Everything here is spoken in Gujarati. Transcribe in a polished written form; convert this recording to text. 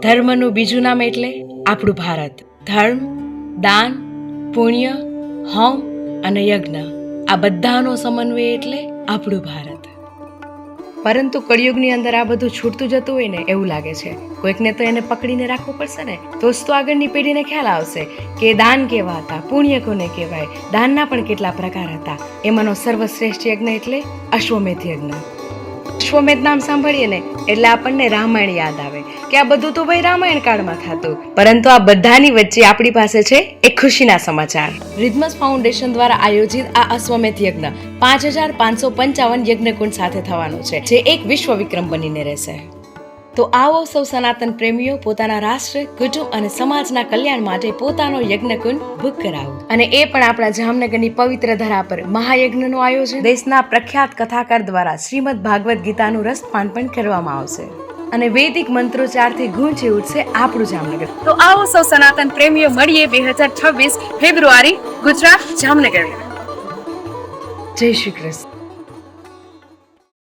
ધર્મનું બીજું નામ એટલે આપણું ભારત. ધર્મ, દાન, પુણ્ય, હોમ અને યજ્ઞ આ બધાનો સમન્વય એટલે આપણું ભારત. પરંતુ કળિયુગની અંદર આ બધું છૂટતું જતું હોય ને એવું લાગે છે. કોઈકને તો એને પકડીને રાખવું પડશે ને, તો જ તો આગળની પેઢીને ખ્યાલ આવશે કે દાન કેવા હતા, પુણ્ય કોને કહેવાય, દાનના પણ કેટલા પ્રકાર હતા. એમાંનો સર્વશ્રેષ્ઠ યજ્ઞ એટલે અશ્વમેધ યજ્ઞ. અશ્વમેધ નામ સાંભળીએ ને એટલે આપણને રામાયણ યાદ આવે કે આ બધું તો ભાઈ રામાયણ કાળમાં થતું. પરંતુ આ બધાની વચ્ચે આપણી પાસે છે એક ખુશીના સમાચાર. રિધમસ ફાઉન્ડેશન દ્વારા આયોજિત આ અશ્વમેધ યજ્ઞ 5555 યજ્ઞકુંડ સાથે થવાનો છે, જે એક વિશ્વ વિક્રમ બનીને રહેશે. તો આવો સૌ સનાતન પ્રેમીઓ પોતાના રાષ્ટ્ર, કુટુંબ અને સમાજના કલ્યાણ માટે પોતાનો યજ્ઞકુંડ બુક કરાવો. અને એ પણ આપણા જામનગરની પવિત્ર ધરા પર મહાયજ્ઞનું આયોજન દેશના પ્રખ્યાત કથાકાર દ્વારા શ્રીમદ ભાગવત ગીતાનું રસપાન પણ કરવામાં આવશે. અને વૈદિક મંત્રોચ્ચારથી ગુંજી ઉઠશે આપણું જામનગર. તો આવો સૌ સનાતન પ્રેમીઓ મળીએ 2026 ફેબ્રુઆરી ગુજરાત જામનગર. જય શ્રી કૃષ્ણ.